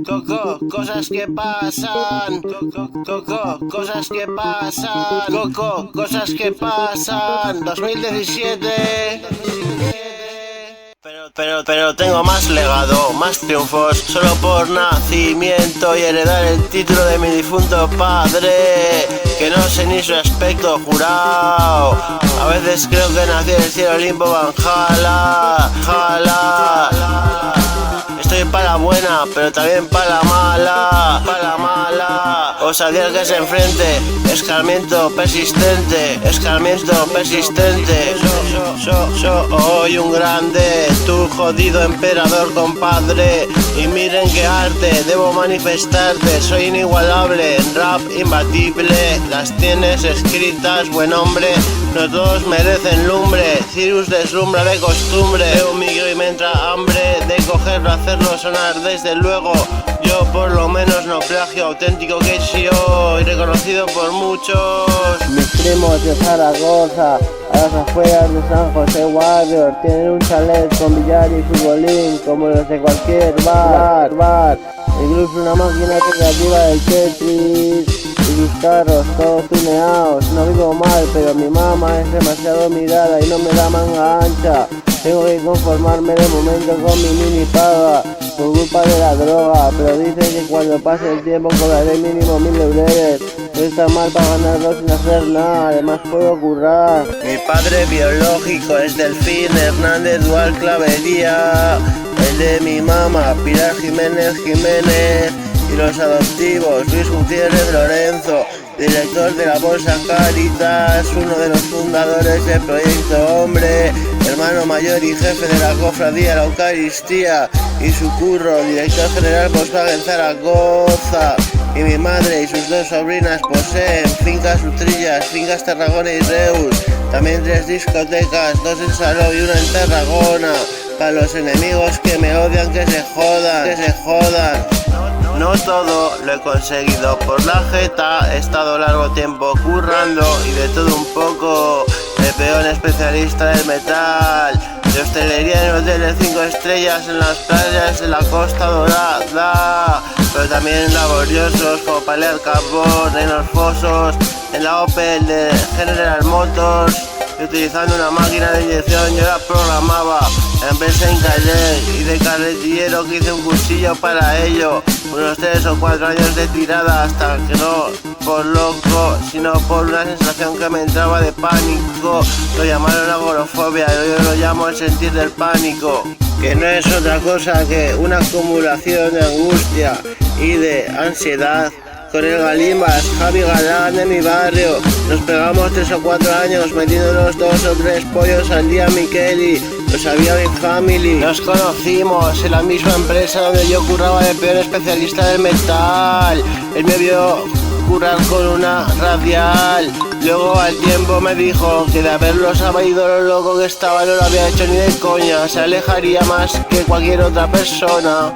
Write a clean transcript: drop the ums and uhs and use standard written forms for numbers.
Coco, cosas que pasan. Coco, cosas que pasan. Coco, cosas que pasan. 2017. Pero tengo más legado, más triunfos, solo por nacimiento y heredar el título de mi difunto padre, que no sé ni su aspecto jurado. A veces creo que nací en el cielo Olimpo Valhalla. Estoy para la buena, pero también para la mala. Osadía que se enfrente, escarmiento persistente. Soy un grande, tu jodido emperador, compadre. Y miren qué arte, debo manifestarte. Soy inigualable, en rap imbatible. Las tienes escritas, buen hombre. No todos merecen lumbre. Cirus deslumbra de costumbre. Veo migro y me entra hambre de cogerlo, hacerlo sonar desde luego. Yo por lo menos no plagio, auténtico que yo y reconocido por muchos. Mis primos de Zaragoza, a las afueras de San José Warrior, tienen un chalet con billar y futbolín como los de cualquier bar. Incluso una máquina recreativa del Tetris y mis carros todos tuneados. No vivo mal, pero mi mamá es demasiado mirada y no me da manga ancha. Tengo que conformarme de momento con mi mini paga por culpa de la droga, pero dicen que cuando pase el tiempo cobraré mínimo 1000 euros. No está mal para ganarlo sin hacer nada, además puedo currar. Mi padre biológico es Delfín Hernández Dual Clavería. El de mi mamá, Pilar Jiménez. Y los adoptivos, Luis Gutiérrez Lorenzo, director de la Bolsa Caritas, uno de los fundadores del Proyecto Hombre, hermano mayor y jefe de la Cofradía La Eucaristía, y su curro, director general Volkswagen Zaragoza. Y mi madre y sus dos sobrinas poseen fincas Utrillas, fincas Tarragona y Reus, también 3 discotecas, 2 en Salou y 1 en Tarragona. Para los enemigos que me odian, que se jodan. No todo lo he conseguido por la jeta, he estado largo tiempo currando y de todo un poco. El peón especialista del metal, de hostelería en hoteles 5 estrellas en las playas de la Costa Dorada, pero también laboriosos como palear carbón en los fosos, en la Opel de General Motors. Y utilizando una máquina de inyección yo la programaba, empecé en calle y de carretillero que hice un cursillo para ello, unos 3 o 4 años de tirada hasta que no por loco, sino por una sensación que me entraba de pánico. Lo llamaron agorafobia, yo lo llamo el sentir del pánico, que no es otra cosa que una acumulación de angustia y de ansiedad. Con el Galimbas, Javi Galán de mi barrio, nos pegamos 3 o 4 años metiéndonos 2 o 3 pollos al día Mikeli, lo sabía mi family. Nos conocimos en la misma empresa donde yo curraba de peor especialista del metal. Él me vio currar con una radial, luego al tiempo me dijo que de haberlo sabido lo loco que estaba no lo había hecho ni de coña, se alejaría más que cualquier otra persona.